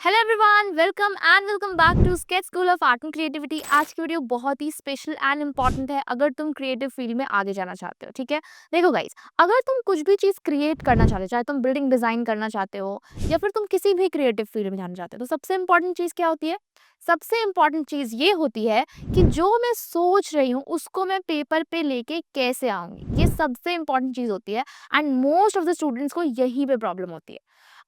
Hello everyone, welcome back to sketch school of art and creativity. आज की video बहुत ही special and important है अगर तुम क्रिएटिव फील्ड में आगे जाना चाहते हो। ठीक है, देखो गाइस, अगर तुम कुछ भी चीज़ क्रिएट करना चाहते हो, चाहे तुम बिल्डिंग डिजाइन करना चाहते हो या फिर तुम किसी भी क्रिएटिव फील्ड में जाना चाहते हो, तो सबसे इम्पॉर्टेंट चीज़ क्या होती है? सबसे इम्पॉर्टेंट चीज़ ये होती है कि जो मैं सोच रही हूँ उसको मैं पेपर पे लेके कैसे आऊँगी। ये सबसे इम्पॉर्टेंट चीज़ होती है and most of the students को यही पे प्रॉब्लम होती है।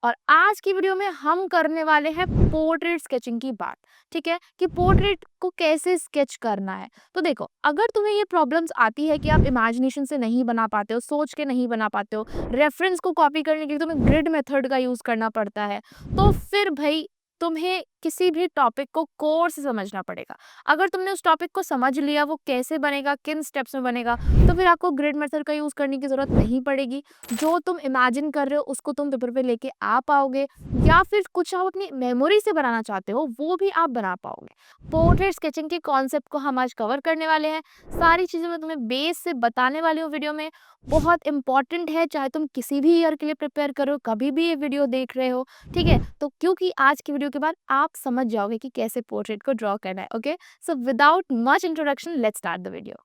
और आज की वीडियो में हम करने वाले हैं पोर्ट्रेट स्केचिंग की बात। ठीक है, कि पोर्ट्रेट को कैसे स्केच करना है। तो देखो, अगर तुम्हें ये प्रॉब्लम्स आती है कि आप इमेजिनेशन से नहीं बना पाते हो, सोच के नहीं बना पाते हो, रेफरेंस को कॉपी करने के लिए तुम्हें ग्रिड मेथड का यूज करना पड़ता है, तो फिर भाई तुम्हें किसी भी टॉपिक को कोर से समझना पड़ेगा। अगर तुमने उस टॉपिक को समझ लिया वो कैसे बनेगा, किन स्टेप्स में बनेगा, तो फिर आपको ग्रिड मेथड का यूज करने की जरूरत नहीं पड़ेगी। जो तुम इमेजिन कर रहे हो उसको तुम पेपर पे लेके आ पाओगे, या फिर कुछ आप अपनी मेमोरी से बनाना चाहते हो वो भी आप बना पाओगे। पोर्ट्रेट स्केचिंग के कॉन्सेप्ट को हम आज कवर करने वाले हैं। सारी चीजें मैं तुम्हें बेस से बताने वाली हूँ वीडियो में। बहुत इंपॉर्टेंट है, चाहे तुम किसी भी ईयर के लिए प्रिपेयर करो, कभी भी ये वीडियो देख रहे हो। ठीक है, तो क्योंकि आज की वीडियो के बाद आप समझ जाओगे कि कैसे पोर्ट्रेट को ड्रॉ करना है। Okay, so without much introduction, let's start the video.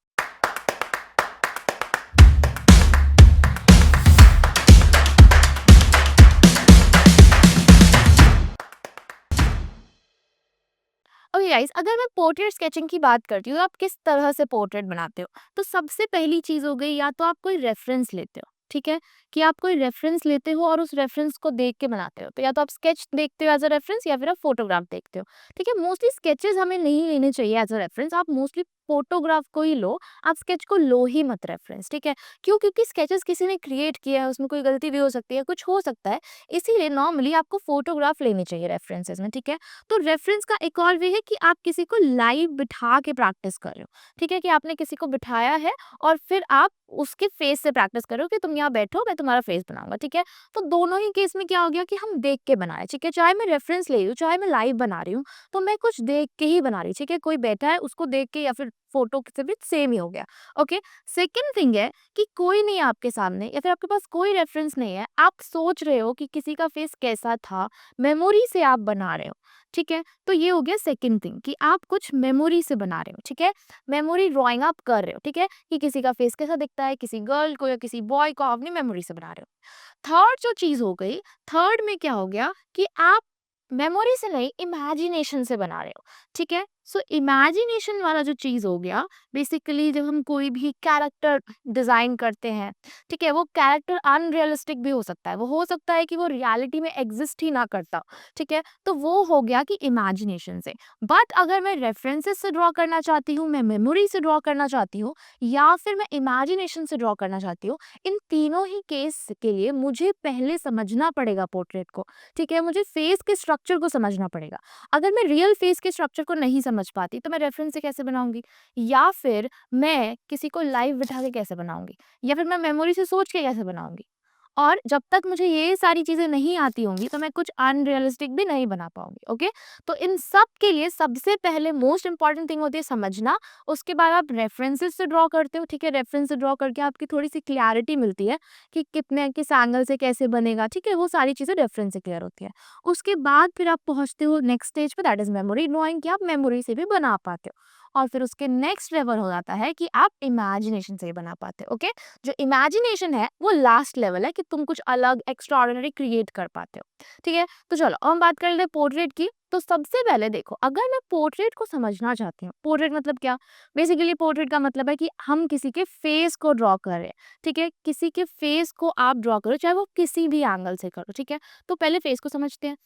Okay guys, अगर मैं पोर्ट्रेट स्केचिंग की बात करती हूँ, आप किस तरह से पोर्ट्रेट बनाते हो? तो सबसे पहली चीज हो गई, या तो आप कोई रेफरेंस लेते हो। ठीक है, कि आप कोई रेफरेंस लेते हो और उस रेफरेंस को देख के बनाते हो। तो या तो आप स्केच देखते हो एज अ रेफरेंस, या फिर आप फोटोग्राफ देखते हो। ठीक है, मोस्टली स्केचेस हमें नहीं लेने चाहिए एज अ रेफरेंस, आप मोस्टली फोटोग्राफ को ही लो। आप स्केच को लो ही मत रेफरेंस। ठीक है, क्यों? क्योंकि स्केचेस किसी ने क्रिएट किया है, उसमें कोई गलती भी हो सकती है, कुछ हो सकता है। इसीलिए नॉर्मली आपको फोटोग्राफ लेनी चाहिए रेफरेंसेस में। ठीक है, तो रेफरेंस का एक और वे है कि आप किसी को लाइव बिठा के प्रैक्टिस कर रहे हो। ठीक है, कि आपने किसी को बिठाया है और फिर आप उसके फेस से प्रैक्टिस करो कि तुम यहाँ बैठो, मैं तुम्हारा फेस बनाऊंगा। ठीक है, तो दोनों ही केस में क्या हो गया कि हम देख के बनाए। ठीक है, चाहे मैं रेफरेंस ले रही हूँ, चाहे मैं लाइव बना रही हूँ, तो मैं कुछ देख के ही बना रही हूँ। ठीक है, कोई बैठा है उसको देख के, या फिर फोटो से भी सेम ही हो गया। ओके, सेकेंड थिंग है कि कोई नहीं है आपके सामने, या फिर आपके पास कोई रेफरेंस नहीं है, आप सोच रहे हो कि किसी का फेस कैसा था, मेमोरी से आप बना रहे हो। ठीक है, तो ये हो गया सेकंड थिंग कि आप कुछ मेमोरी से बना रहे हो। ठीक है, मेमोरी ड्राइंग आप कर रहे हो। ठीक है, कि किसी का फेस कैसा दिखता है, किसी गर्ल को या किसी बॉय को आप अपनी मेमोरी से बना रहे हो। थर्ड जो चीज हो गई, थर्ड में क्या हो गया कि आप मेमोरी से नहीं, इमेजिनेशन से बना रहे हो। ठीक है, सो इमेजिनेशन वाला जो चीज हो गया, बेसिकली जब हम कोई भी कैरेक्टर डिजाइन करते हैं, ठीक है, वो कैरेक्टर अनरियलिस्टिक भी हो सकता है, वो हो सकता है कि वो रियलिटी में एग्जिस्ट ही ना करता। ठीक है, तो वो हो गया कि इमेजिनेशन से। बट अगर मैं रेफरेंसेस से ड्रॉ करना चाहती हूँ, मैं मेमोरी से ड्रॉ करना चाहती हूँ, या फिर मैं इमेजिनेशन से ड्रॉ करना चाहती हूँ, इन तीनों ही केस के लिए मुझे पहले समझना पड़ेगा पोर्ट्रेट को। ठीक है, मुझे फेस के स्ट्रक्चर को समझना पड़ेगा। अगर मैं रियल फेस के स्ट्रक्चर को नहीं समझ पाती, तो मैं रेफरेंस से कैसे बनाऊंगी? या फिर मैं किसी को लाइव बिठा के कैसे बनाऊंगी? या फिर मैं मेमोरी से सोच के कैसे बनाऊंगी? और जब तक मुझे ये सारी चीज़ें नहीं आती होंगी, तो मैं कुछ अनरियलिस्टिक भी नहीं बना पाऊँगी। ओके? तो इन सब के लिए सबसे पहले मोस्ट इम्पोर्टेंट थिंग होती है समझना। उसके बाद आप रेफरेंसेस से ड्रॉ करते हो। ठीक है? रेफरेंस से ड्रॉ करके आपकी थोड़ी-सी क्लैरिटी मिलती है कि कितने किस एंगल से कैसे बनेगा। ठीक है? वो सारी चीज़ें रेफरेंस से क्लियर होती है। उसके बाद फिर आप पहुँचते हो नेक्स्ट स्टेज पे, दैट इज़ मेमोरी ड्राइंग, कि आप मेमोरी से भी बना पाते हो। और फिर उसके नेक्स्ट लेवल हो जाता है कि आप इमेजिनेशन से ही बना पाते हो। ओके? जो इमेजिनेशन है वो लास्ट लेवल है कि तुम कुछ अलग एक्स्ट्रा ऑर्डिनरी क्रिएट कर पाते हो। ठीक है, तो चलो अब हम बात कर लेते हैं पोर्ट्रेट की। तो सबसे पहले देखो, अगर मैं पोर्ट्रेट को समझना चाहती हूँ, पोर्ट्रेट मतलब क्या? बेसिकली पोर्ट्रेट का मतलब है कि हम किसी के फेस को ड्रॉ कर रहे हैं। ठीक है, किसी के फेस को आप ड्रॉ करो, चाहे वो किसी भी एंगल से करो। ठीक है, तो पहले फेस को समझते हैं।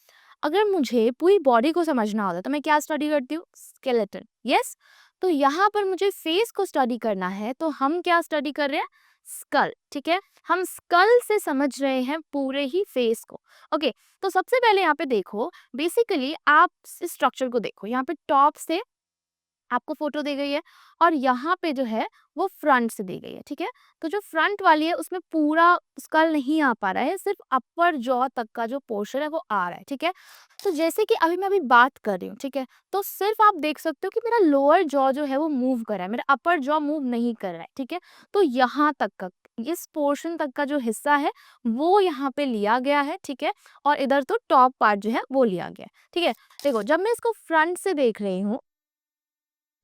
अगर मुझे पूरी बॉडी को समझना होता है, तो मैं क्या स्टडी करती हूँ? स्केलेटन। यस, तो यहाँ पर मुझे फेस को स्टडी करना है, तो हम क्या स्टडी कर रहे हैं? स्कल। ठीक है, हम स्कल से समझ रहे हैं पूरे ही फेस को। ओके, तो सबसे पहले यहाँ पे देखो, बेसिकली आप इस स्ट्रक्चर को देखो, यहाँ पे टॉप से आपको फोटो दी गई है, और यहाँ पे जो है वो फ्रंट से दी गई है। ठीक है, तो जो फ्रंट वाली है उसमें पूरा स्कल नहीं आ पा रहा है, सिर्फ अपर जॉ तक का जो पोर्शन है वो आ रहा है। ठीक है, तो जैसे कि मैं अभी बात कर रही हूँ, ठीक है, तो सिर्फ आप देख सकते हो कि मेरा लोअर जॉ जो है वो मूव कर रहा है, मेरा अपर जॉ मूव नहीं कर रहा है। ठीक है, तो यहाँ तक का इस पोर्शन तक का जो हिस्सा है वो यहाँ पे लिया गया है, ठीक है, और इधर तो टॉप पार्ट जो है वो लिया गया है, ठीक है। देखो जब मैं इसको फ्रंट से देख रही हूँ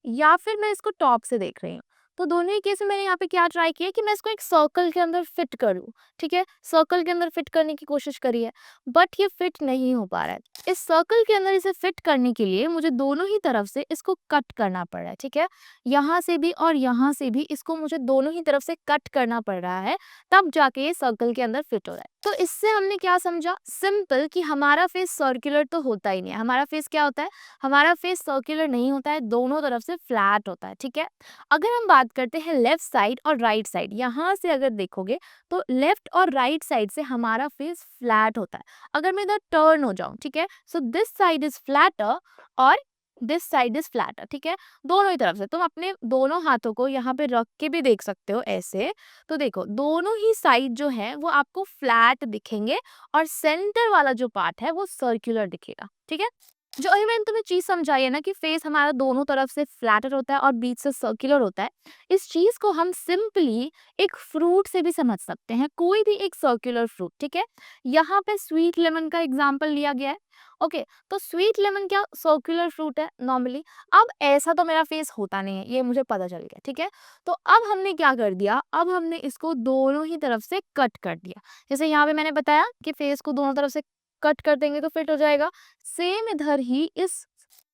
या फिर मैं इसको टॉप से देख रही हूँ, तो दोनों ही केस में मैंने यहाँ पे क्या ट्राई किया कि मैं इसको एक सर्कल के अंदर फिट करूँ, ठीक है, सर्कल के अंदर फिट करने की कोशिश करी है, बट ये फिट नहीं हो पा रहा है। इस सर्कल के अंदर इसे फिट करने के लिए मुझे दोनों ही तरफ से इसको कट करना पड़ रहा है, ठीक है, यहाँ से भी और यहाँ से भी इसको मुझे दोनों ही तरफ से कट करना पड़ रहा है, तब जाके ये सर्कल के अंदर फिट हो रहा है। तो इससे हमने क्या समझा, सिंपल, कि हमारा फेस सर्कुलर तो होता ही नहीं है। हमारा फेस क्या होता है, हमारा फेस सर्कुलर नहीं होता है, दोनों तरफ से फ्लैट होता है, ठीक है। अगर हम बात करते हैं लेफ्ट साइड और राइट साइड, यहाँ से अगर देखोगे तो लेफ्ट और राइट साइड से हमारा फेस फ्लैट होता है। अगर मैं इधर टर्न हो जाऊं, ठीक है, so this side is flatter और दिस साइड इज फ्लैटर, ठीक है, दोनों ही तरफ से। तुम अपने दोनों हाथों को यहाँ पे रख के भी देख सकते हो ऐसे, तो देखो दोनों ही साइड जो है वो आपको फ्लैट दिखेंगे और सेंटर वाला जो पार्ट है वो सर्कुलर दिखेगा, ठीक है। जो अभी मैंने तुम्हें चीज समझाई है ना कि फेस हमारा दोनों तरफ से फ्लैटर होता है और बीच से सर्कुलर होता है, इस चीज को हम सिंपली एक फ्रूट से भी समझ सकते हैं, कोई भी एक सर्कुलर फ्रूट, ठीक है। यहाँ पे स्वीट लेमन का एग्जाम्पल लिया गया है, ओके, तो स्वीट लेमन क्या सर्कुलर फ्रूट है नॉर्मली। अब ऐसा तो मेरा फेस होता नहीं है, ये मुझे पता चल गया, ठीक है। तो अब हमने क्या कर दिया, अब हमने इसको दोनों ही तरफ से कट कर दिया। जैसे यहाँ पे मैंने बताया कि फेस को दोनों तरफ से कट कर देंगे तो फिट हो जाएगा, सेम इधर ही इस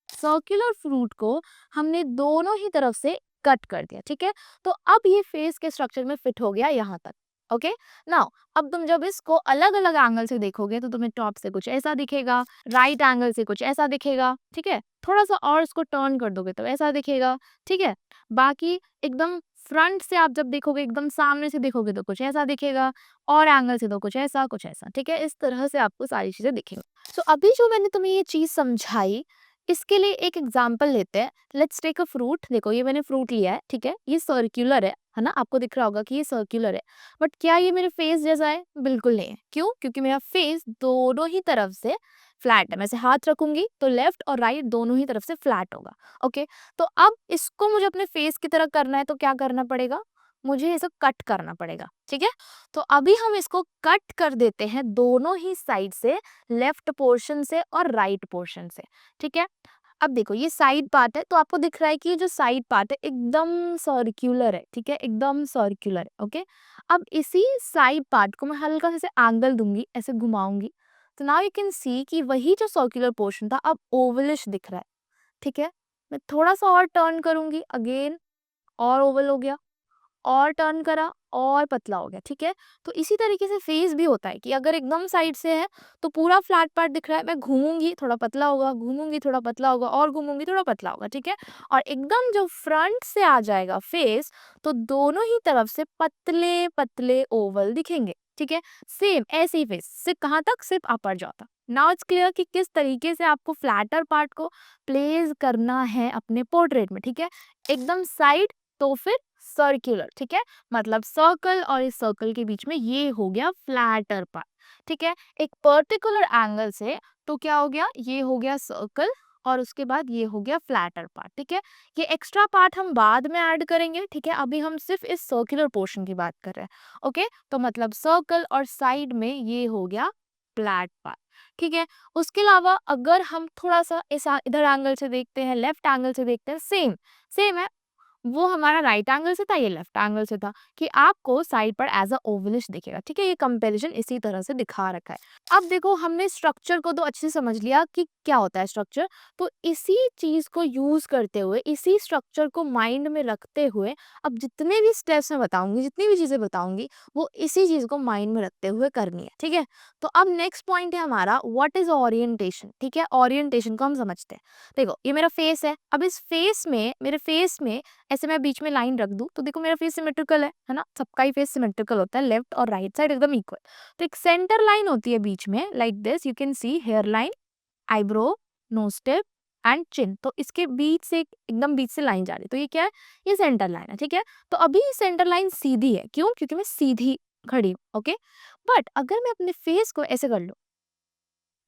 सर्कुलर फ्रूट को हमने दोनों ही तरफ से कट कर दिया, ठीक है। तो अब ये फेस के स्ट्रक्चर में फिट हो गया यहाँ तक, ओके। नाउ अब तुम जब इसको अलग अलग एंगल से देखोगे तो तुम्हें टॉप से कुछ ऐसा दिखेगा, राइट एंगल से कुछ ऐसा दिखेगा, ठीक है, थोड़ा सा और इसको टर्न कर दोगे तो ऐसा दिखेगा, ठीक है। बाकी एकदम फ्रंट से आप जब देखोगे, एकदम सामने से देखोगे तो कुछ ऐसा दिखेगा, और एंगल से तो कुछ ऐसा, ठीक है, इस तरह से आपको सारी चीजें दिखेंगी। तो अभी जो मैंने तुम्हें ये चीज समझाई, इसके लिए एक एग्जाम्पल लेते हैं। Let's take a fruit. देखो ये मैंने फ्रूट लिया है, ठीक है, ये सर्कुलर है ना, आपको दिख रहा होगा कि ये सर्कुलर है, बट क्या ये मेरे फेस जैसा है? बिल्कुल नहीं है। क्यों? क्योंकि मेरा फेस दोनों ही तरफ से फ्लैट है। मैं ऐसे हाथ रखूंगी तो लेफ्ट और राइट दोनों ही तरफ से फ्लैट होगा, ओके। तो अब इसको मुझे अपने फेस की तरह करना है तो क्या करना पड़ेगा, मुझे इसे कट करना पड़ेगा, ठीक है। तो अभी हम इसको कट कर देते हैं दोनों ही साइड से, लेफ्ट पोर्शन से और राइट पोर्शन से, ठीक है। अब देखो ये साइड पार्ट है तो आपको दिख रहा है कि ये जो साइड पार्ट है एकदम सर्कुलर है, ठीक है, एकदम सर्कुलर है, ओके। अब इसी साइड पार्ट को मैं हल्का से एंगल दूंगी, ऐसे घुमाऊंगी, तो नाउ यू कैन सी कि वही जो सर्कुलर पोर्शन था अब ओवलिश दिख रहा है, ठीक है। मैं थोड़ा सा और टर्न करूंगी, अगेन और ओवल हो गया, और टर्न करा और पतला हो गया, ठीक है। तो इसी तरीके से फेस भी होता है कि अगर एकदम साइड से है तो पूरा फ्लैट पार्ट दिख रहा है, मैं घूमूंगी थोड़ा पतला होगा, घूमूंगी थोड़ा पतला होगा, और घूमूंगी थोड़ा पतला होगा, ठीक है। और एकदम जो फ्रंट से आ जाएगा फेस, तो दोनों ही तरफ से पतले पतले ओवल दिखेंगे, ठीक है। सेम ऐसे ही फेस सिर्फ कहाँ तक, सिर्फ अपर जॉ तक। नाउ इट्स क्लियर कि किस तरीके से आपको फ्लैटर पार्ट को प्लेस करना है अपने पोर्ट्रेट में, ठीक है। एकदम साइड तो फिर सर्कुलर, ठीक है, मतलब सर्कल और इस सर्कल के बीच में ये हो गया फ्लैटर पार्ट, ठीक है। एक पर्टिकुलर एंगल से तो क्या हो गया, ये हो गया सर्कल और उसके बाद ये हो गया फ्लैटर पार्ट, ठीक है। ये एक्स्ट्रा पार्ट हम बाद में ऐड करेंगे, ठीक है, अभी हम सिर्फ इस सर्कुलर पोर्शन की बात कर रहे हैं, ओके। तो मतलब सर्कल और साइड में ये हो गया फ्लैट पार्ट, ठीक है। उसके अलावा अगर हम थोड़ा सा इधर एंगल से देखते हैं, लेफ्ट एंगल से देखते हैं, सेम सेम है, वो हमारा राइट एंगल से था, ये लेफ्ट एंगल से था, कि आपको साइड पर एज अ ओवलिश दिखेगा, ठीक है। ये कंपैरिजन इसी तरह से दिखा रखा है। अब देखो हमने स्ट्रक्चर को तो अच्छे से समझ लिया कि क्या होता है स्ट्रक्चर, तो इसी चीज को यूज करते हुए, इसी स्ट्रक्चर को माइंड में रखते हुए, अब जितने भी स्टेप्स मैं बताऊंगी, जितनी भी चीजें बताऊंगी, वो इसी चीज को माइंड में रखते हुए करनी है, ठीक है। तो अब नेक्स्ट पॉइंट है हमारा व्हाट इज ओरिएंटेशन, ठीक है। ओरिएंटेशन को हम समझते हैं। देखो ये मेरा फेस है, अब इस फेस में, मेरे फेस में ऐसे मैं बीच में लाइन रख दूं तो देखो मेरा फेस सिमेट्रिकल है ना, सबका ही फेस सिमेट्रिकल होता है, लेफ्ट और राइट साइड एकदम इक्वल। तो एक सेंटर लाइन होती है बीच में, like this you can see hair line, eyebrow, nose tip and chin, तो इसके बीच से एकदम बीच से लाइन जा रही है, तो ये क्या है, ये सेंटर लाइन है, ठीक है। तो अभी सेंटर लाइन सीधी है, क्यों? क्योंकि मैं सीधी खड़ी हूँ, ओके। बट अगर मैं अपने फेस को ऐसे कर लूं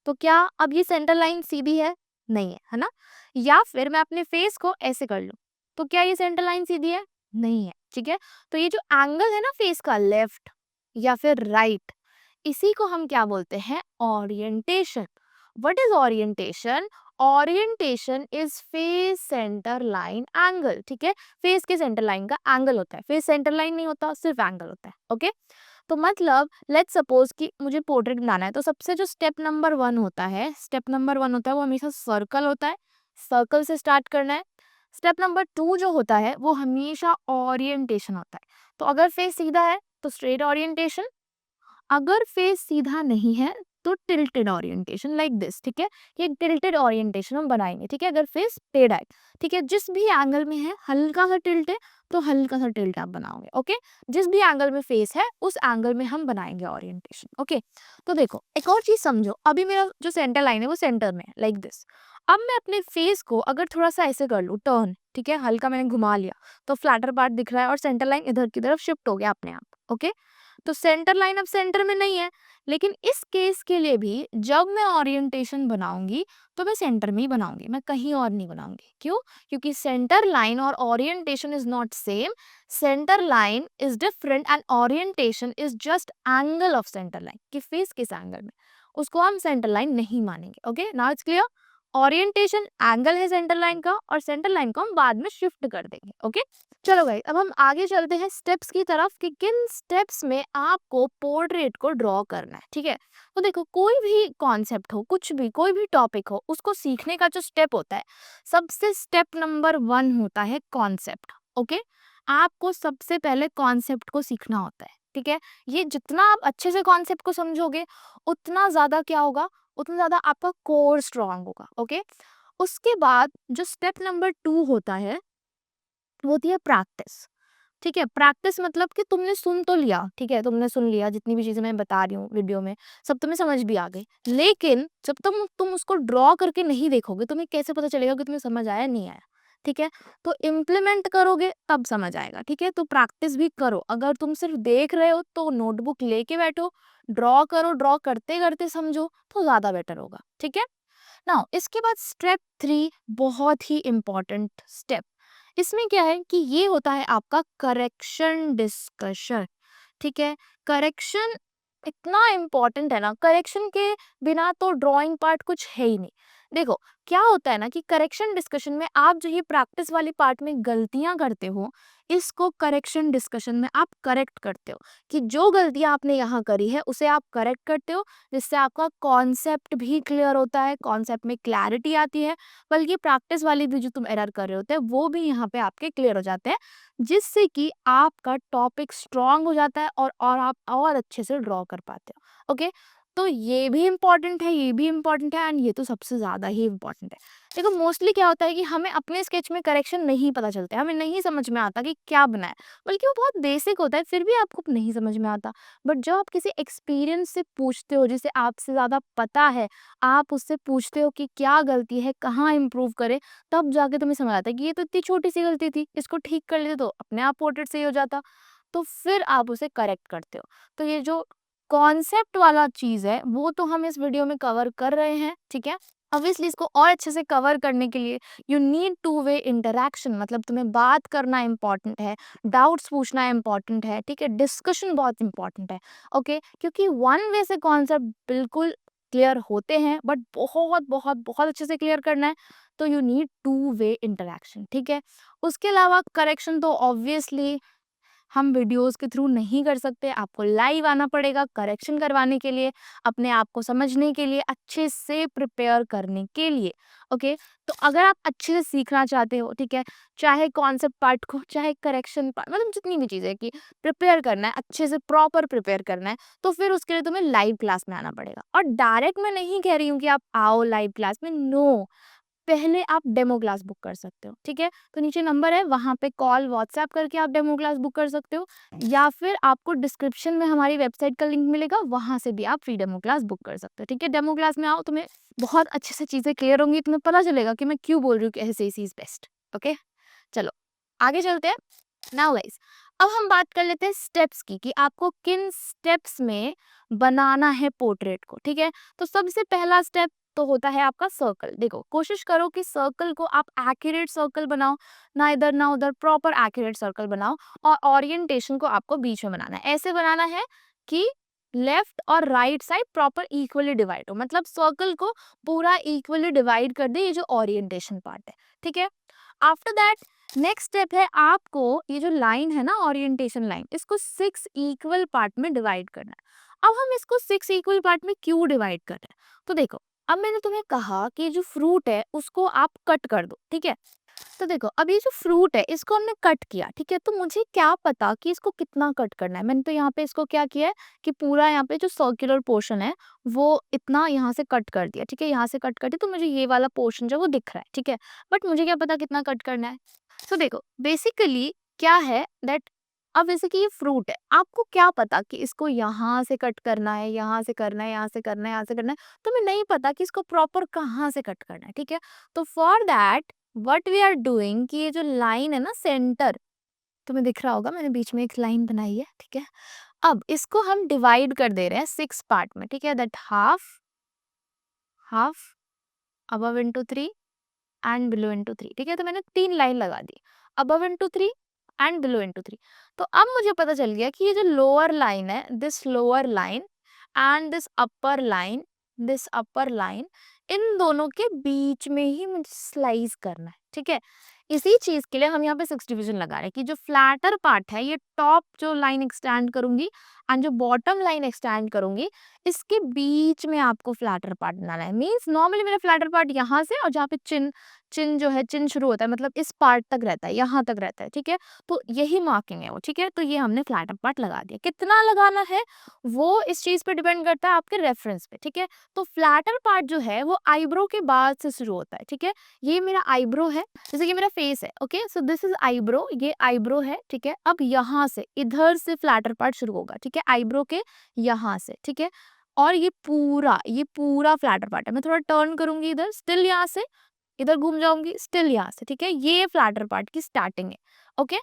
तो क्या अब ये सेंटर लाइन सीधी है? नहीं है ना। या फिर मैं अपने फेस को ऐसे कर लूं तो क्या ये सेंटर लाइन सीधी है? नहीं है। ठीक है। तो ये जो एंगल है ना फेस का, लेफ्ट या फिर राइट, इसी को हम क्या बोलते हैं, orientation. What is orientation? Orientation is face centre line angle, ठीक है। फेस के सेंटर लाइन का एंगल होता है, फेस सेंटर लाइन नहीं होता, सिर्फ एंगल होता है, ओके। तो मतलब लेट्स सपोज कि मुझे पोर्ट्रेट बनाना है, तो सबसे जो स्टेप नंबर वन होता है, वो हमेशा सर्कल होता है, सर्कल से स्टार्ट करना है। स्टेप नंबर टू जो होता है वो हमेशा ओरिएंटेशन होता है। तो अगर फेस सीधा है तो स्ट्रेट ओरिएंटेशन, अगर फेस सीधा नहीं है तो टिल्टेड ओरिएंटेशन, लाइक दिस, ठीक है। ये टिल्टेड ओरिएंटेशन हम बनाएंगे, ठीक है। अगर फेस टेढ़ा है, ठीक है, जिस भी एंगल में है हल्का सा टिल्ट है तो हल्का सा टिल्ट आप बनाओगे, ओके। जिस भी एंगल में फेस है उस एंगल में हम बनाएंगे ओरिएंटेशन, ओके। तो देखो एक और चीज समझो, अभी मेरा जो सेंटर लाइन है वो सेंटर में है, लाइक दिस। अब मैं अपने फेस को अगर थोड़ा सा ऐसे कर लूँ टर्न, ठीक है, हल्का मैंने घुमा लिया, तो फ्लैटर पार्ट दिख रहा है और सेंटर लाइन इधर की तरफ शिफ्ट हो गया अपने आप, ओके। तो सेंटर लाइन अब सेंटर में नहीं है, लेकिन इस केस के लिए भी जब मैं ओरिएंटेशन बनाऊंगी तो मैं सेंटर में ही बनाऊंगी, मैं कहीं और नहीं बनाऊंगी। क्यों? क्योंकि सेंटर लाइन और orientation is not same. Centre line is different and orientation is just angle of centre line, कि फेस किस एंगल में, उसको हम सेंटर लाइन नहीं मानेंगे, okay. Now it's clear. Orientation angle है सेंटर लाइन का, और सेंटर लाइन को हम बाद में शिफ्ट कर देंगे, ओके। चलो भाई, अब हम आगे चलते हैं स्टेप्स की तरफ कि किन स्टेप्स में आपको पोर्ट्रेट को ड्रॉ करना है, ठीक है। तो देखो कोई भी कॉन्सेप्ट हो, कुछ भी, कोई भी टॉपिक हो, उसको सीखने का जो स्टेप होता है, सबसे स्टेप नंबर वन होता है कॉन्सेप्ट, ओके। आपको सबसे पहले कॉन्सेप्ट को सीखना होता है, ठीक है। ये जितना आप अच्छे से कॉन्सेप्ट को समझोगे उतना ज्यादा क्या होगा, उतना ज्यादा आपका कोर स्ट्रांग होगा, ओके। उसके बाद जो स्टेप नंबर टू होता है वो होती है प्रैक्टिस, ठीक है। प्रैक्टिस मतलब कि तुमने सुन तो लिया, ठीक है, तुमने सुन लिया, जितनी भी चीजें मैं बता रही हूँ वीडियो में सब तुम्हें समझ भी आ गई, लेकिन जब तुम उसको ड्रॉ करके नहीं देखोगे तुम्हें कैसे पता चलेगा कि तुम्हें समझ आया नहीं आया, ठीक है। तो इम्प्लीमेंट करोगे तब समझ आएगा, ठीक है। तो प्रैक्टिस भी करो, अगर तुम सिर्फ देख रहे हो तो नोटबुक लेके बैठो, ड्रॉ करो, ड्रॉ करते करते समझो तो ज्यादा बेटर होगा, ठीक है। नाउ इसके बाद स्टेप थ्री, बहुत ही इंपॉर्टेंट स्टेप। इसमें क्या है कि ये होता है आपका करेक्शन डिस्कशन, ठीक है। करेक्शन इतना इम्पोर्टेंट है ना, करेक्शन के बिना तो ड्राइंग पार्ट कुछ है ही नहीं। देखो क्या होता है ना कि करेक्शन डिस्कशन में आप जो ये प्रैक्टिस वाली पार्ट में गलतियां करते हो, इसको करेक्शन डिस्कशन में आप करेक्ट करते हो, कि जो गलतियां आपने यहाँ करी है उसे आप करेक्ट करते हो, जिससे आपका कॉन्सेप्ट भी क्लियर होता है, कॉन्सेप्ट में क्लैरिटी आती है। बल्कि प्रैक्टिस वाली भी जो तुम एरर कर रहे होते हैं वो भी यहाँ पे आपके क्लियर हो जाते हैं, जिससे कि आपका टॉपिक स्ट्रांग हो जाता है और आप और अच्छे से ड्रॉ कर पाते हो, ओके। तो ये भी इम्पॉर्टेंट है, ये भी इम्पॉर्टेंट है, एंड ये तो सबसे ज़्यादा ही इम्पॉर्टेंट है। देखो मोस्टली क्या होता है कि हमें अपने स्केच में करेक्शन नहीं पता चलता है, हमें नहीं समझ में आता कि क्या बनाए, बल्कि वो बहुत बेसिक होता है फिर भी आपको नहीं समझ में आता। बट जब आप किसी एक्सपीरियंस से पूछते हो, जिसे आपसे ज़्यादा पता है, आप उससे पूछते हो कि क्या गलती है, कहाँ इम्प्रूव करें, तब जाके तुम्हें समझ आता है कि ये तो इतनी छोटी सी गलती थी, इसको ठीक कर लेते तो अपने आप पोर्ट्रेट सही हो जाता। तो फिर आप उसे करेक्ट करते हो। तो ये जो कॉन्सेप्ट वाला चीज है वो तो हम इस वीडियो में कवर कर रहे हैं, ठीक है। ऑब्वियसली इसको और अच्छे से कवर करने के लिए you need two way interaction, मतलब तुम्हें बात करना इंपॉर्टेंट है, डाउट्स पूछना इंपॉर्टेंट है, ठीक है, डिस्कशन बहुत इंपॉर्टेंट है, ओके। क्योंकि वन वे से कॉन्सेप्ट बिल्कुल क्लियर होते हैं, बट बहुत बहुत बहुत अच्छे से क्लियर करना है तो you need two way interaction, ठीक है। उसके अलावा करेक्शन तो ऑब्वियसली हम वीडियोस के थ्रू नहीं कर सकते, आपको लाइव आना पड़ेगा करेक्शन करवाने के लिए, अपने आप को समझने के लिए, अच्छे से प्रिपेयर करने के लिए, ओके। तो अगर आप अच्छे से सीखना चाहते हो, ठीक है, चाहे कॉन्सेप्ट पार्ट को, चाहे करेक्शन पार्ट, मतलब जितनी भी चीज़ें कि प्रिपेयर करना है, अच्छे से प्रॉपर प्रिपेयर करना है, तो फिर उसके लिए तुम्हें लाइव क्लास में आना पड़ेगा। और डायरेक्ट मैं नहीं कह रही हूँ कि आप आओ लाइव क्लास में, नो, पहले आप डेमो क्लास बुक कर सकते हो, ठीक है। तो नीचे नंबर है, वहाँ पे कॉल व्हाट्सएप करके आप डेमो क्लास बुक कर सकते हो, या फिर आपको डिस्क्रिप्शन में हमारी वेबसाइट का लिंक मिलेगा, वहाँ से भी आप फ्री डेमो क्लास बुक कर सकते हो, ठीक है। डेमो क्लास में आओ, तुम्हें बहुत अच्छे से चीज़ें क्लियर होंगी, तुम्हें पता चलेगा कि मैं क्यों बोल रही हूँ कि ऐसे इज बेस्ट, ओके। चलो आगे चलते हैं। नाउ गाइस, अब हम बात कर लेते हैं स्टेप्स की, कि आपको किन स्टेप्स में बनाना है पोर्ट्रेट को, ठीक है। तो सबसे पहला स्टेप तो होता है आपका सर्कल। देखो कोशिश करो कि सर्कल को आप एक्यूरेट सर्कल बनाओ, ना इधर ना उधर, प्रॉपर एक्यूरेट सर्कल बनाओ। और ओरिएंटेशन को आपको बीच में बनाना है, ऐसे बनाना है कि लेफ्ट और right side proper equally divide हो, मतलब सर्कल को पूरा इक्वली डिवाइड कर दे, ये जो ओरिएंटेशन पार्ट है, ठीक है। आफ्टर दैट नेक्स्ट स्टेप है आपको ये जो लाइन है ना, ओरिएंटेशन लाइन, इसको 6 इक्वल पार्ट में डिवाइड करना है। अब हम इसको 6 इक्वल पार्ट में क्यों डिवाइड कर रहे हैं, तो देखो अब मैंने तुम्हें कहा कि जो फ्रूट है उसको आप कट कर दो, ठीक है। तो देखो अब ये जो फ्रूट है इसको हमने कट किया, ठीक है, तो मुझे क्या पता कि इसको कितना कट करना है। मैंने तो यहाँ पे इसको क्या किया है कि पूरा यहाँ पे जो सर्कुलर पोर्शन है वो इतना यहाँ से कट कर दिया, ठीक है, यहाँ से कट कर दिया, तो मुझे ये वाला पोर्शन जो है वो दिख रहा है, ठीक है। बट मुझे क्या पता कितना कट करना है। तो देखो बेसिकली क्या है दैट, अब जैसे कि ये फ्रूट है, आपको क्या पता कि इसको यहाँ से कट करना है, यहाँ से करना है, यहाँ से करना है, यहाँ से करना है, तुम्हें नहीं पता कि इसको प्रॉपर कहाँ से कट करना है, ठीक है। तो for that what we are doing कि ये जो लाइन है ना सेंटर, तुम्हें दिख रहा होगा मैंने बीच में एक लाइन बनाई है, ठीक है। अब इसको हम डिवाइड कर दे रहे हैं 6 पार्ट में, ठीक है, that half, half, above into 3 and below into 3, ठीक है। तो मैंने 3 लाइन लगा दी, above into 3 and below into 3। तो अब मुझे पता चल गया कि ये जो लोअर लाइन है, this lower line and this upper line, इन दोनों के बीच में ही मुझे स्लाइस करना है, ठीक है। इसी चीज के लिए हम यहाँ पे 6 डिवीजन लगा रहे हैं कि जो फ्लैटर पार्ट है, ये टॉप जो लाइन एक्सटेंड करूंगी एंड जो बॉटम लाइन एक्सटेंड करूंगी, इसके बीच में आपको फ्लैटर पार्ट बनाना है। मींस नॉर्मली मेरा फ्लैटर पार्ट यहाँ से और जहाँ पे चिन, चिन जो है, चिन शुरू होता है, मतलब इस पार्ट तक रहता है, यहाँ तक रहता है, ठीक है। तो यही मार्किंग है वो, ठीक है। तो ये हमने फ्लैटर पार्ट लगा दिया। कितना लगाना है वो इस चीज पे डिपेंड करता है आपके रेफरेंस पे, ठीक है। तो फ्लैटर पार्ट जो है वो आईब्रो के बाद से शुरू होता है, ठीक है। ये मेरा आईब्रो है, जैसे कि मेरा फेस है, okay, so this is eyebrow, ये आईब्रो है, ठीक है। अब यहाँ से इधर से फ्लैटर पार्ट शुरू होगा, ठीक है, आईब्रो के यहाँ से, ठीक है। और ये पूरा फ्लैटर पार्ट है। मैं थोड़ा टर्न करूंगी इधर, स्टिल यहाँ से इधर घूम जाऊंगी, स्टिल यहाँ से, ठीक है। ये फ्लैटर पार्ट की स्टार्टिंग है, ओके।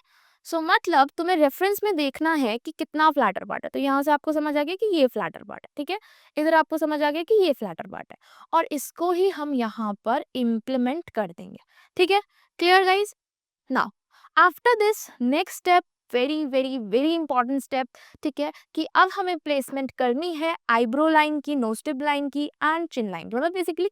सो मतलब तुम्हें रेफरेंस में देखना है कि कितना फ्लैटर पार्ट है, तो यहाँ से आपको समझ आ गया कि ये फ्लैटर पार्ट है, ठीक है। इधर आपको समझ आ गया कि ये फ्लैटर पार्ट है, और इसको ही हम यहाँ पर इम्प्लीमेंट कर देंगे, ठीक है। Clear guys? Now after this next step, very very very important step, ठीक है, कि अब हमें प्लेसमेंट करनी है आईब्रो लाइन की, नोज टिप लाइन की एंड चिन लाइन, मतलब बेसिकली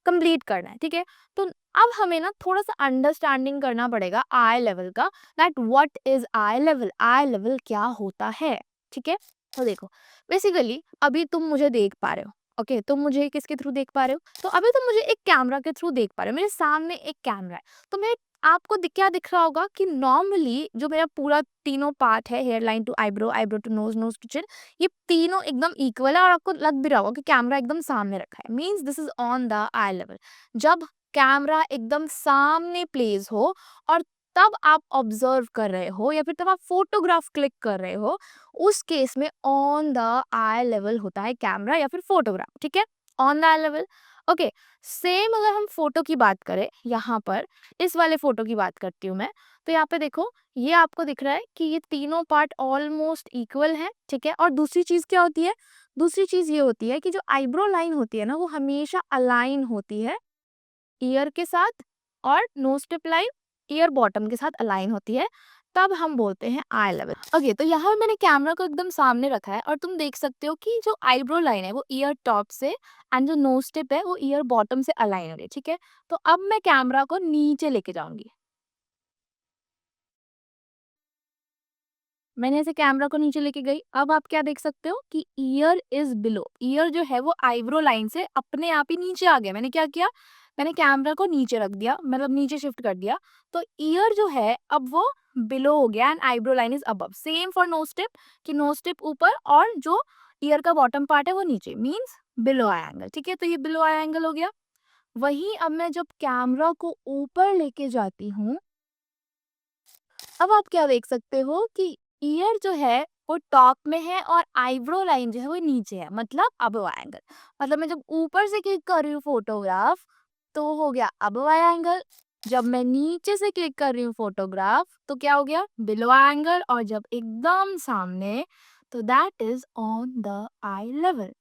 कंप्लीट करना है, ठीक है। तो अब हमें ना थोड़ा सा अंडरस्टैंडिंग करना पड़ेगा आई लेवल का, that what is I level, I level क्या होता है, ठीक है। तो देखो बेसिकली अभी तुम मुझे देख पा रहे हो, ओके, तुम मुझे किसके थ्रू देख पा रहे हो, तो अभी तुम मुझे एक कैमरा के थ्रू देख पा रहे हो, मेरे सामने एक कैमरा है। तो मैं आपको क्या दिख रहा होगा कि नॉर्मली जो मेरा पूरा तीनों पार्ट है, hairline to eyebrow, eyebrow to nose, nose to chin, ये तीनों एकदम इक्वल है, और आपको लग भी रहा होगा कि कैमरा एकदम सामने रखा है, means this is on the eye level. जब कैमरा एकदम सामने प्लेस हो और तब आप ऑब्जर्व कर रहे हो, या फिर तब आप फोटोग्राफ क्लिक कर रहे हो, उस केस में ऑन द आई लेवल होता है कैमरा या फिर फोटोग्राफ, ठीक है, on the eye level, okay. Same अगर हम फोटो की बात करें, यहाँ पर इस वाले फोटो की बात करती हूँ मैं, तो यहाँ पे देखो ये आपको दिख रहा है कि ये तीनों पार्ट ऑलमोस्ट इक्वल है, ठीक है। और दूसरी चीज क्या होती है, दूसरी चीज ये होती है कि जो आईब्रो लाइन होती है ना, वो हमेशा अलाइन होती है ईयर के साथ, और nose tip line year bottom के साथ अलाइन होती है, तब हम बोलते हैं आई लेवल, ओके। तो यहाँ मैंने कैमरा को एकदम सामने रखा है, और तुम देख सकते हो कि जो आईब्रो लाइन है वो ईयर टॉप से एंड जो नोज टिप है वो ईयर बॉटम से अलाइन हो रही है, ठीक है। तो अब मैं कैमरा को नीचे लेके जाऊंगी, मैंने ऐसे कैमरा को नीचे लेके गई। अब आप क्या देख सकते हो कि ईयर इज बिलो, ईयर जो है वो आईब्रो लाइन से अपने आप ही नीचे आ गया। मैंने क्या किया, मैंने कैमरा को नीचे रख दिया, मतलब नीचे शिफ्ट कर दिया, तो ईयर जो है अब वो बिलो हो गया and eyebrow line is above. Same for knows tip, कि नोज टिप ऊपर और जो ईयर का बॉटम पार्ट है वो नीचे, मीन्स बिलो आई एंगल, ठीक है। तो ये बिलो आई एंगल हो गया। वहीं अब मैं जब कैमरा को ऊपर लेके जाती हूँ, अब आप क्या देख सकते हो कि ईयर जो है वो टॉप में है और आईब्रो लाइन जो है वो नीचे है, मतलब अबव एंगल। मतलब मैं जब ऊपर से क्लिक कर रही हूँ फोटोग्राफ तो हो गया अबव एंगल, जब मैं नीचे से क्लिक कर रही हूँ फोटोग्राफ तो क्या हो गया बिलो एंगल, और जब एकदम सामने तो that is on the eye level.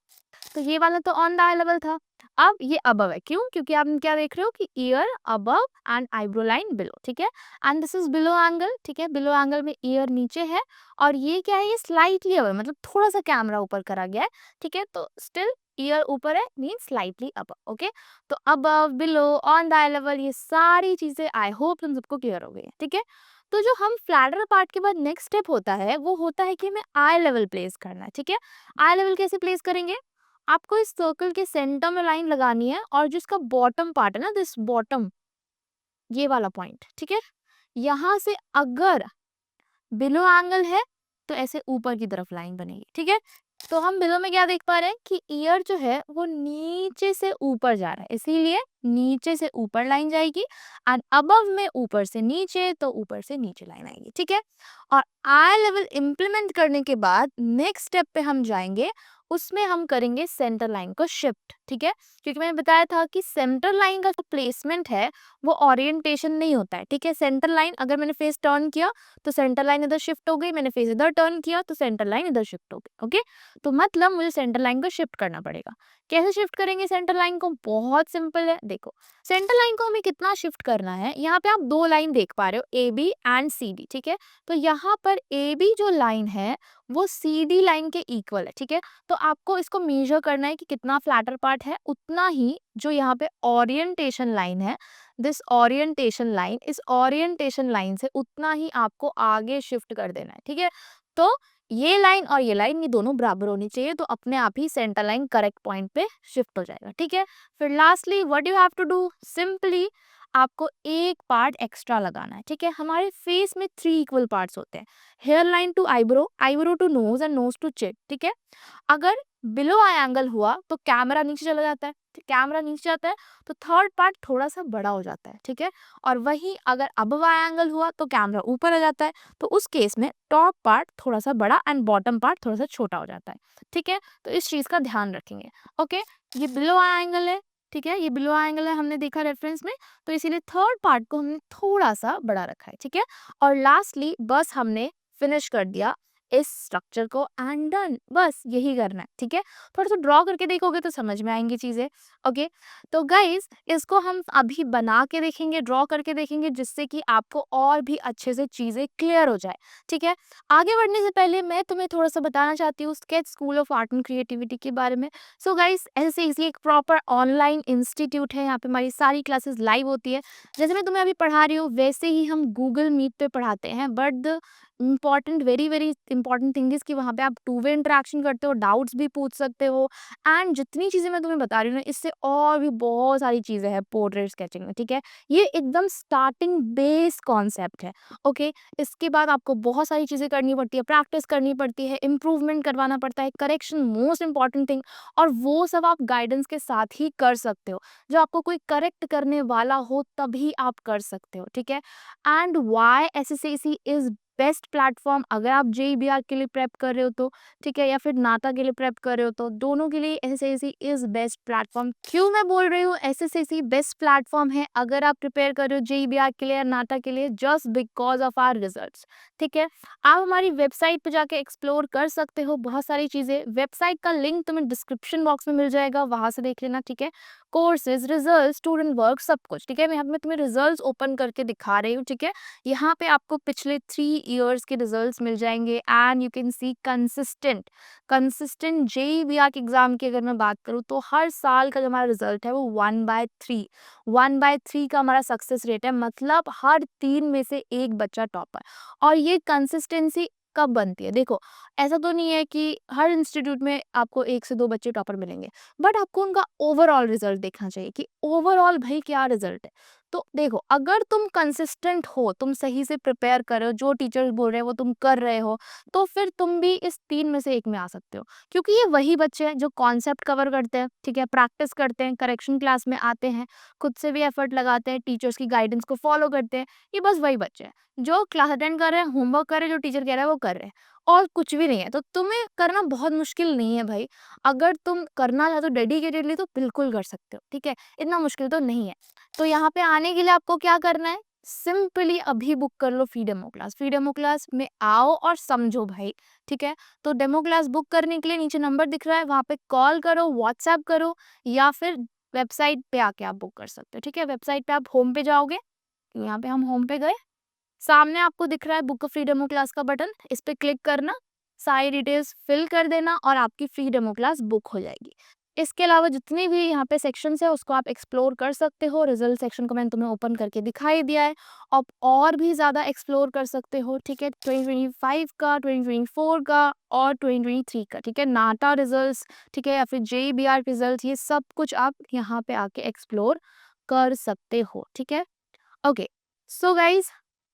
तो ये वाला तो ऑन द आई लेवल था। अब ये अबव है, क्यों? क्योंकि आप क्या देख रहे हो कि year above and eyebrow line below, ठीक है। And this is below angle, ठीक है। बिलो एंगल में ईयर नीचे है और ये क्या है, ये स्लाइटली अबव, मतलब थोड़ा सा कैमरा ऊपर करा गया है, ठीक है। तो स्टिल ईयर ऊपर है, मीन स्लाइटली अबव, ओके। तो above, below, on the eye level, ये सारी चीजें आई होप तुम सबको क्लियर हो गई है, ठीक है। तो जो हम फ्लैटर पार्ट के बाद नेक्स्ट स्टेप होता है वो होता है कि हमें आई लेवल प्लेस करना है, ठीक है। आई लेवल कैसे प्लेस करेंगे? आपको इस सर्कल के सेंटर में लाइन लगानी है और जिसका बॉटम पार्ट है ना, दिस बॉटम, ये वाला पॉइंट, ठीक है। यहाँ से अगर बिलो एंगल है तो ऐसे ऊपर की तरफ लाइन बनेगी, ठीक है। तो हम बिलो में क्या देख पा रहे हैं कि ईयर जो है वो नीचे से ऊपर जा रहा है, इसीलिए नीचे से ऊपर लाइन जाएगी। एंड अबव में ऊपर से नीचे, तो ऊपर से नीचे लाइन आएगी, ठीक है। और आई लेवल इम्प्लीमेंट करने के बाद नेक्स्ट स्टेप पे हम जाएंगे, उसमें हम करेंगे सेंटर लाइन को शिफ्ट, ठीक है। क्योंकि मैंने बताया था कि सेंटर लाइन का जो प्लेसमेंट है वो ओरिएंटेशन नहीं होता है, ठीक है। सेंटर लाइन अगर मैंने फेस टर्न किया तो सेंटर लाइन इधर शिफ्ट हो गई, मैंने फेस इधर टर्न किया तो सेंटर लाइन इधर शिफ्ट हो गई, ओके। तो मतलब मुझे सेंटर लाइन को शिफ्ट करना पड़ेगा। कैसे शिफ्ट करेंगे सेंटर लाइन को? बहुत सिंपल है, देखो। सेंटर लाइन को हमें कितना शिफ्ट करना है, यहाँ पे आप दो लाइन देख पा रहे हो, A B and C D, ठीक है। तो यहाँ पर ए बी जो लाइन है वो सी डी लाइन के इक्वल है, ठीक है। तो आपको इसको मेजर करना है कि कितना फ्लैटर पार्ट है, उतना ही जो यहाँ पे ओरिएंटेशन लाइन है, दिस ओरिएंटेशन लाइन, इस ओरिएंटेशन लाइन से उतना ही आपको आगे शिफ्ट कर देना है, ठीक है। तो ये लाइन और ये लाइन, ये दोनों बराबर होनी चाहिए, तो अपने आप ही सेंटर लाइन करेक्ट पॉइंट पे शिफ्ट हो जाएगा, ठीक है। फिर lastly what you have to do, simply आपको एक पार्ट एक्स्ट्रा लगाना है, ठीक है। हमारे फेस में 3 इक्वल पार्ट्स होते हैं, hairline to eyebrow, eyebrow to nose and nose to chin, ठीक है। अगर बिलो आई एंगल हुआ तो कैमरा नीचे चला जाता है, कैमरा नीचे जाता है तो थर्ड पार्ट थोड़ा सा बड़ा हो जाता है, ठीक है। और वहीं अगर अबव आई एंगल हुआ तो कैमरा ऊपर आ जाता है, तो उस केस में टॉप पार्ट थोड़ा सा बड़ा एंड बॉटम पार्ट थोड़ा सा छोटा हो जाता है, ठीक है। तो इस चीज का ध्यान रखेंगे, ओके। ये बिलो आई एंगल है, ठीक है, ये बिलो आई एंगल है, हमने देखा रेफरेंस में, तो इसीलिए थर्ड पार्ट को हमने थोड़ा सा बड़ा रखा है, ठीक है। और लास्टली बस हमने फिनिश कर दिया इस स्ट्रक्चर को एंड डन, बस यही करना है, ठीक है। थोड़ा सा ड्रॉ करके देखोगे तो समझ में आएंगी चीजें, ओके। तो गाइज इसको हम अभी बना के देखेंगे, ड्रॉ करके देखेंगे, जिससे कि आपको और भी अच्छे से चीजें क्लियर हो जाए, ठीक है। आगे बढ़ने से पहले मैं तुम्हें थोड़ा सा बताना चाहती हूँ sketch school of art and creativity के बारे में। सो गाइज ऐसे इसी एक प्रॉपर ऑनलाइन इंस्टीट्यूट है, यहाँ पे हमारी सारी क्लासेस लाइव होती है। जैसे मैं तुम्हें अभी पढ़ा रही हूँ वैसे ही हम गूगल मीट पे पढ़ाते हैं, but the important, very very important thing is कि वहाँ पे आप टू वे इंटरेक्शन करते हो, डाउट्स भी पूछ सकते हो। एंड जितनी चीज़ें मैं तुम्हें बता रही हूँ ना, इससे और भी बहुत सारी चीज़ें हैं पोर्ट्रेट स्केचिंग में, ठीक है। ये एकदम स्टार्टिंग बेस कॉन्सेप्ट है, ओके। इसके बाद आपको बहुत सारी चीज़ें करनी पड़ती है, प्रैक्टिस करनी पड़ती है, इम्प्रूवमेंट करवाना पड़ता है, करेक्शन मोस्ट इंपॉर्टेंट थिंग, और वो सब आप गाइडेंस के साथ ही कर सकते हो। जो आपको कोई करेक्ट करने वाला हो तभी आप कर सकते हो, ठीक है। And why SSC is best platform, अगर आप जेईबीआर के लिए प्रेप कर रहे हो तो, ठीक है, या फिर नाटा के लिए प्रेप कर रहे हो तो, दोनों के लिए एसएससी इज बेस्ट प्लेटफॉर्म। क्यों मैं बोल रही हूँ एसएससी बेस्ट प्लेटफॉर्म है अगर आप प्रिपेयर कर रहे हो जेईबीआर के लिए या नाटा के लिए? Just because of our results, ठीक है। आप हमारी वेबसाइट पे जाके एक्सप्लोर कर सकते हो बहुत सारी चीजें, वेबसाइट का लिंक तुम्हें डिस्क्रिप्शन बॉक्स में मिल जाएगा, वहां से देख लेना, ठीक है। कोर्सेज, रिजल्ट, स्टूडेंट वर्क, सब कुछ, ठीक है। मैं यहाँ पे तुम्हें रिजल्ट ओपन करके दिखा रही हूँ, ठीक है। यहाँ पे आपको पिछले 3 इयर्स के रिजल्ट्स मिल जाएंगे and you can see consistent consistent जेईबीआर के एग्जाम की अगर मैं बात करूँ तो हर साल का जो हमारा रिजल्ट है वो 1/3 का हमारा सक्सेस रेट है, मतलब हर 3 में से एक बच्चा टॉपर। और ये कंसिस्टेंसी कब बनती है? देखो, ऐसा तो नहीं है कि हर इंस्टीट्यूट में आपको 1 से 2 बच्चे टॉपर मिलेंगे, बट आपको उनका ओवरऑल रिजल्ट देखना चाहिए कि ओवरऑल भाई क्या रिजल्ट है। तो देखो, अगर तुम कंसिस्टेंट हो, तुम सही से प्रिपेयर कर रहे हो, जो टीचर्स बोल रहे हैं वो तुम कर रहे हो, तो फिर तुम भी इस 3 में से एक में आ सकते हो। क्योंकि ये वही बच्चे हैं जो कॉन्सेप्ट कवर करते हैं, ठीक है, प्रैक्टिस करते हैं, करेक्शन क्लास में आते हैं, खुद से भी एफर्ट लगाते हैं, टीचर्स की गाइडेंस को फॉलो करते हैं। ये बस वही बच्चे हैं जो क्लास अटेंड कर रहे हैं, होमवर्क कर रहे हैं, जो टीचर कह रहा है वो कर रहे हैं, और कुछ भी नहीं है। तो तुम्हें करना बहुत मुश्किल नहीं है भाई। अगर तुम करना चाहते हो डेडिकेटेडली तो बिल्कुल कर सकते हो, ठीक है, इतना मुश्किल तो नहीं है। तो यहाँ पे आने के लिए आपको क्या करना है? सिंपली अभी बुक कर लो free demo class, free demo class में आओ और समझो भाई, ठीक है। तो डेमो क्लास बुक करने के लिए नीचे नंबर दिख रहा है, वहां पे कॉल करो, व्हाट्सएप करो, या फिर वेबसाइट पे आके आप बुक कर सकते हो, ठीक है। वेबसाइट पे आप होम पे जाओगे, तो यहाँ पे हम होम पे गए, सामने आपको दिख रहा है book a free demo class का बटन, इस पे क्लिक करना, सारी डिटेल्स फिल कर देना और आपकी फ्री डेमो क्लास बुक हो जाएगी। इसके अलावा जितने भी यहाँ पे सेक्शंस है उसको आप एक्सप्लोर कर सकते हो। रिजल्ट सेक्शन को मैंने तुम्हें ओपन करके दिखाई दिया है। आप और भी ज़्यादा एक्सप्लोर कर सकते हो, ठीक है। 2025 का, 2024 का और 2023 का, ठीक है। नाटा रिजल्ट्स, ठीक है, या फिर JBR रिजल्ट, ये सब कुछ आप यहाँ पे आके एक्सप्लोर कर सकते हो, ठीक है। ओके, सो गाइज,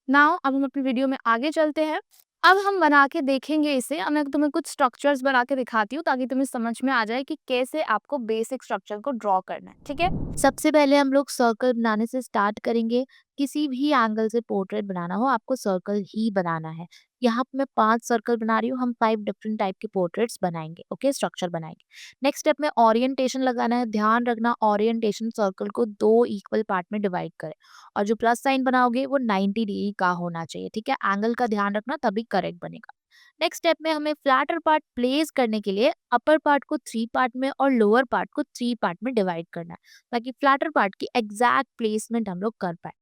नाउ अब हम अपनी वीडियो में आगे चलते हैं। अब हम बना के देखेंगे इसे। अब मैं तुम्हें कुछ स्ट्रक्चर्स बना के दिखाती हूँ ताकि तुम्हें समझ में आ जाए कि कैसे आपको बेसिक स्ट्रक्चर को ड्रॉ करना है, ठीक है। सबसे पहले हम लोग सर्कल बनाने से स्टार्ट करेंगे। किसी भी एंगल से पोर्ट्रेट बनाना हो आपको सर्कल ही बनाना है। यहाँ पे मैं 5 सर्कल बना रही हूँ, हम 5 डिफरेंट टाइप के पोर्ट्रेट्स बनाएंगे, ओके, स्ट्रक्चर बनाएंगे। नेक्स्ट स्टेप में ओरिएंटेशन लगाना है। ध्यान रखना ओरिएंटेशन सर्कल को 2 इक्वल पार्ट में डिवाइड करें और जो प्लस साइन बनाओगे वो 90 डिग्री का होना चाहिए, ठीक है। एंगल का ध्यान रखना तभी करेक्ट बनेगा। नेक्स्ट स्टेप में हमें फ्लैटर पार्ट प्लेस करने के लिए अपर पार्ट को 3 पार्ट में और लोअर पार्ट को 3 पार्ट में डिवाइड करना है ताकि फ्लैटर पार्ट की एग्जैक्ट प्लेसमेंट हम लोग कर पाए।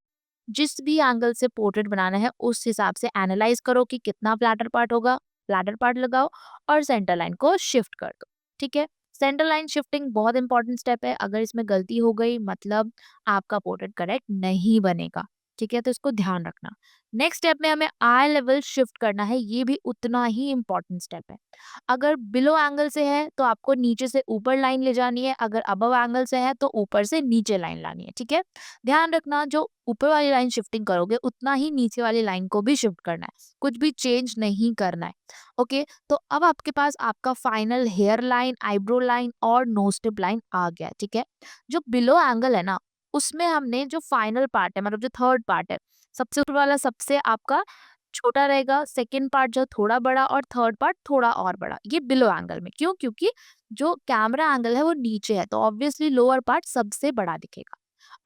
जिस भी एंगल से पोर्ट्रेट बनाना है उस हिसाब से एनालाइज करो कि कितना फ्लैटर पार्ट होगा, फ्लैटर पार्ट लगाओ और सेंटर लाइन को शिफ्ट कर दो, ठीक है। सेंटर लाइन शिफ्टिंग बहुत इंपॉर्टेंट स्टेप है। अगर इसमें गलती हो गई मतलब आपका पोर्ट्रेट करेक्ट नहीं बनेगा, ठीक है, तो इसको ध्यान रखना। नेक्स्ट स्टेप में हमें आई लेवल शिफ्ट करना है, ये भी उतना ही इंपॉर्टेंट स्टेप है। अगर बिलो एंगल से है तो आपको नीचे से ऊपर लाइन ले जानी है, अगर अबव एंगल से है तो ऊपर से नीचे लाइन लानी है, ठीक है। ध्यान रखना जो ऊपर वाली लाइन शिफ्टिंग करोगे उतना ही नीचे वाली लाइन को भी शिफ्ट करना है, कुछ भी चेंज नहीं करना है, ओके। तो अब आपके पास आपका final hair line, eyebrow line और नोज टिप लाइन आ गया, ठीक है। जो बिलो एंगल है ना उसमें हमने जो फाइनल पार्ट है मतलब जो थर्ड पार्ट है, सबसे ऊपर वाला सबसे आपका छोटा रहेगा, सेकंड पार्ट जो थोड़ा बड़ा और थर्ड पार्ट थोड़ा और बड़ा, ये बिलो एंगल में। क्यों? क्योंकि जो कैमरा एंगल है वो नीचे है तो ऑब्वियसली लोअर पार्ट सबसे बड़ा दिखेगा।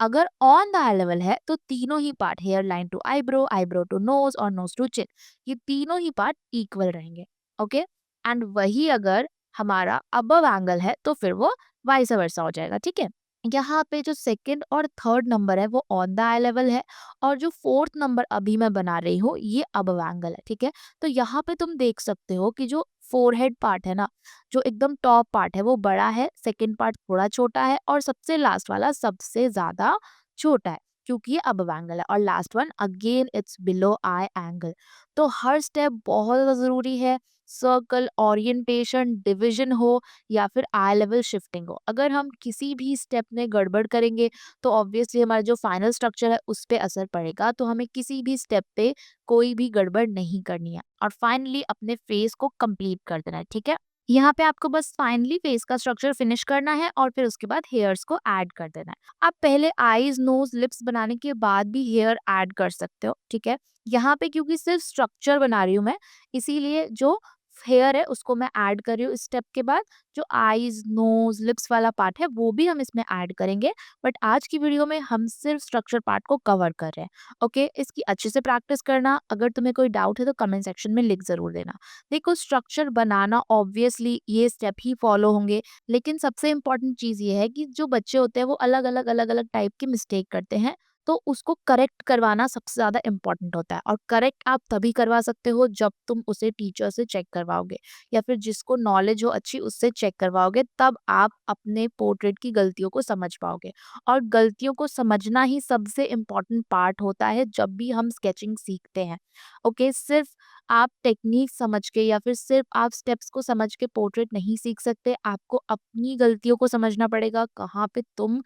अगर ऑन द आई लेवल है तो तीनों ही part, hairline to eyebrow, eyebrow to nose और नोज टू चिन, ये तीनों ही पार्ट इक्वल रहेंगे, ओके। एंड वही अगर हमारा अबव एंगल है तो फिर वो वाइस वर्सा हो जाएगा, ठीक है। यहाँ पे जो सेकंड और थर्ड नंबर है वो ऑन द आई लेवल है और जो फोर्थ नंबर अभी मैं बना रही हूँ ये अबव एंगल है, ठीक है। तो यहाँ पे तुम देख सकते हो कि जो फोरहेड पार्ट है ना, जो एकदम टॉप पार्ट है वो बड़ा है, सेकंड पार्ट थोड़ा छोटा है और सबसे लास्ट वाला सबसे ज्यादा छोटा है क्योंकि ये अबव एंगल है और last one again it's below eye angle. तो हर स्टेप बहुत ज्यादा जरूरी है। सर्कल, ओरिएंटेशन, डिवीजन हो या फिर आई लेवल शिफ्टिंग हो, अगर हम किसी भी स्टेप में गड़बड़ करेंगे तो ऑब्वियसली हमारा जो फाइनल स्ट्रक्चर है उस पे असर पड़ेगा। तो हमें किसी भी स्टेप पे कोई भी गड़बड़ नहीं करनी है और फाइनली अपने फेस को कंप्लीट कर देना है, ठीक है। यहाँ पे आपको बस फाइनली फेस का स्ट्रक्चर फिनिश करना है और फिर उसके बाद हेयर्स को ऐड कर देना है। आप पहले आईज, नोज, लिप्स बनाने के बाद भी हेयर ऐड कर सकते हो, ठीक है। यहाँ पे क्योंकि सिर्फ स्ट्रक्चर बना रही हूँ मैं, इसीलिए जो हेयर है उसको मैं ऐड कर रही हूँ इस स्टेप के बाद। जो आईज, नोज, लिप्स वाला पार्ट है वो भी हम इसमें ऐड करेंगे, बट आज की वीडियो में हम सिर्फ स्ट्रक्चर पार्ट को कवर कर रहे हैं, ओके। इसकी अच्छे से प्रैक्टिस करना। अगर तुम्हें कोई डाउट है तो कमेंट सेक्शन में लिख जरूर देना। देखो, स्ट्रक्चर बनाना ऑब्वियसली ये स्टेप ही फॉलो होंगे, लेकिन सबसे इम्पोर्टेंट चीज ये है कि जो बच्चे होते हैं वो अलग अलग टाइप की मिस्टेक करते हैं, तो उसको करेक्ट करवाना सबसे ज्यादा इम्पोर्टेंट होता है। और करेक्ट आप तभी करवा सकते हो जब तुम उसे टीचर से चेक करवाओगे या फिर जिसको नॉलेज हो अच्छी उससे चेक करवाओगे, तब आप अपने पोर्ट्रेट की गलतियों को समझ पाओगे। और गलतियों को समझना ही सबसे इम्पोर्टेंट पार्ट होता है जब भी हम स्केचिंग सीखते हैं, ओके। सिर्फ आप टेक्निक समझ के या फिर सिर्फ आप स्टेप्स को समझ के पोर्ट्रेट नहीं सीख सकते। आपको अपनी गलतियों को समझना पड़ेगा, कहाँ पे तुम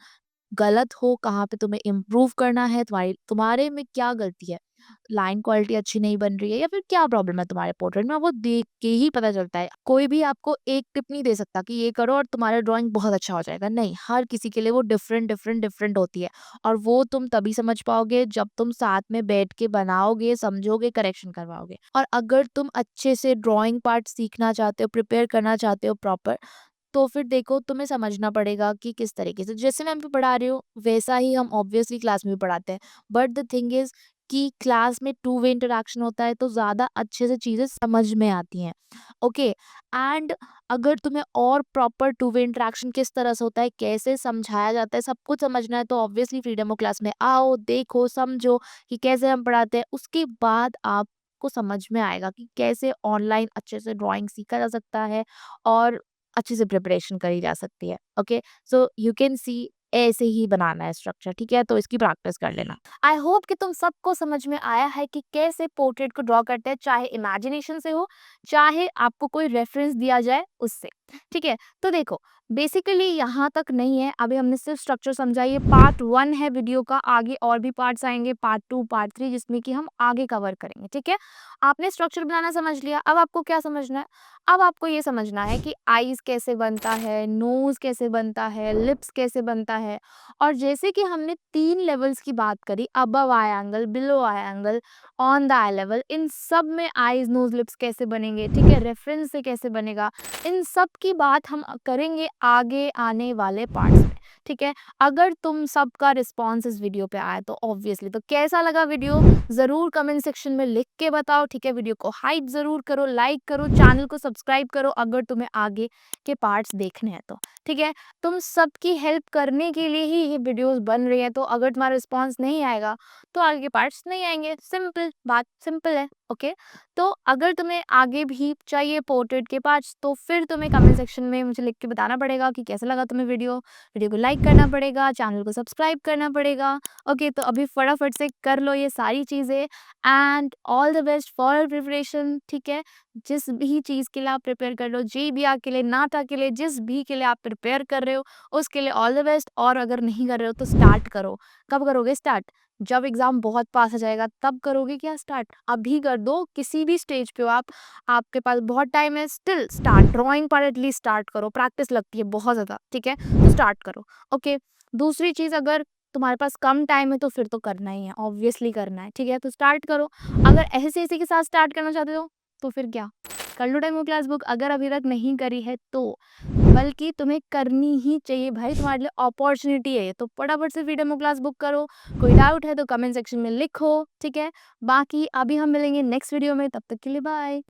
गलत हो, कहाँ पे तुम्हें इम्प्रूव करना है, तुम्हारे में क्या गलती है, लाइन क्वालिटी अच्छी नहीं बन रही है या फिर क्या प्रॉब्लम है तुम्हारे पोर्ट्रेट में, वो देख के ही पता चलता है। कोई भी आपको एक टिप नहीं दे सकता कि ये करो और तुम्हारा ड्राइंग बहुत अच्छा हो जाएगा, नहीं। हर किसी के लिए वो डिफरेंट होती है और वो तुम तभी समझ पाओगे जब तुम साथ में बैठ के बनाओगे, समझोगे, करेक्शन करवाओगे। और अगर तुम अच्छे से ड्राइंग पार्ट सीखना चाहते हो, प्रिपेयर करना चाहते हो प्रॉपर, तो फिर देखो तुम्हें समझना पड़ेगा कि किस तरीके से, जैसे मैं पढ़ा रही हूँ वैसा ही हम ऑब्वियसली क्लास में भी पढ़ाते हैं। बट द थिंग इज कि क्लास में टू वे इंटरेक्शन होता है तो ज़्यादा अच्छे से चीज़ें समझ में आती हैं। ओके, एंड अगर तुम्हें और प्रॉपर टू वे इंटरेक्शन किस तरह से होता है, कैसे समझाया जाता है, सब कुछ समझना है तो ऑब्वियसली फ्री डेमो क्लास में आओ, देखो, समझो कि कैसे हम पढ़ाते हैं। उसके बाद आपको समझ में आएगा कि कैसे ऑनलाइन अच्छे से ड्राइंग सीखा जा सकता है और अच्छे से प्रिपरेशन करी जा सकती है। ओके, सो यू कैन सी ऐसे ही बनाना है स्ट्रक्चर, ठीक है? तो इसकी प्रैक्टिस कर लेना। आई होप कि तुम सबको समझ में आया है कि कैसे पोर्ट्रेट को ड्रॉ करते हैं, चाहे इमेजिनेशन से हो, चाहे आपको कोई रेफरेंस दिया जाए उससे। ठीक है? तो देखो, बेसिकली यहाँ तक नहीं है, अभी हमने सिर्फ स्ट्रक्चर समझा। ये पार्ट 1 है वीडियो का, आगे और भी पार्ट्स आएँगे, पार्ट 2, पार्ट 3, जिसमें कि हम आगे कवर करेंगे, ठीक है? आपने स्ट्रक्चर बनाना समझ लिया, अब आपको क्या समझना है? अब आपको ये समझना है कि आईज़ कैसे बनता है, नोज़ कैसे बनता है, लिप्स कैसे बनता है। और जैसे कि हमने 3 लेवल्स की बात करी, above eye angle, below eye angle, on the eye level, इन सब में आईज़, नोज़, लिप्स कैसे बनेंगे, ठीक है? रेफरेंस से कैसे बनेगा, इन सब की बात हम करेंगे आगे आने वाले पार्ट्स में, ठीक है? अगर तुम सबका रिस्पॉन्स इस वीडियो पे आया तो ऑब्वियसली, तो कैसा लगा वीडियो ज़रूर कमेंट सेक्शन में लिख के बताओ, ठीक है? वीडियो को हाइप ज़रूर करो, लाइक करो, चैनल को सब्सक्राइब करो अगर तुम्हें आगे के पार्ट्स देखने हैं तो, ठीक है? तुम सबकी हेल्प करने के लिए ही ये वीडियोस बन रही हैं, तो अगर तुम्हारा रिस्पॉन्स नहीं आएगा तो आगे के पार्ट्स नहीं आएंगे। सिंपल बात, सिंपल है। ओके, तो अगर तुम्हें आगे भी चाहिए पोर्ट्रेट के पार्ट्स तो फिर तुम्हें कमेंट सेक्शन में मुझे लिख के बताना पड़ेगा कि कैसा लगा तुम्हें वीडियो। वीडियो को लाइक करना पड़ेगा, चैनल को सब्सक्राइब करना पड़ेगा। ओके, तो अभी फटाफट से कर लो ये सारी चीज़ें, and all the best for preparation, ठीक है? जिस भी चीज़ के लिए आप प्रिपेयर कर रहे हो, JBR के लिए, नाटा के लिए, जिस भी के लिए आप प्रिपेयर कर रहे हो, उसके लिए ऑल द बेस्ट। और अगर नहीं कर रहे हो तो स्टार्ट करो। कब करोगे स्टार्ट? जब एग्ज़ाम बहुत पास आ जाएगा तब करोगे क्या स्टार्ट? अभी कर दो, किसी भी स्टेज पे हो आप, आपके पास बहुत टाइम है, स्टिल स्टार्ट। ड्राइंग पर एटलीस्ट स्टार्ट करो, प्रैक्टिस लगती है बहुत ज़्यादा, ठीक है? तो स्टार्ट करो। ओके, दूसरी चीज़, अगर तुम्हारे पास कम टाइम है तो फिर तो करना ही है, ऑब्वियसली करना है, ठीक है? तो स्टार्ट करो। अगर ऐसे-ऐसे के साथ स्टार्ट करना चाहते हो तो फिर क्या? कर लो डेमो क्लास बुक, अगर अभी तक नहीं करी है तो। बल्कि तुम्हें करनी ही चाहिए भाई, तुम्हारे लिए अपॉर्चुनिटी है ये, तो फटाफट से फ्री डेमो क्लास बुक करो। कोई डाउट है तो कमेंट सेक्शन में लिखो, ठीक है? बाकी अभी हम मिलेंगे नेक्स्ट वीडियो में, तब तक के लिए बाय।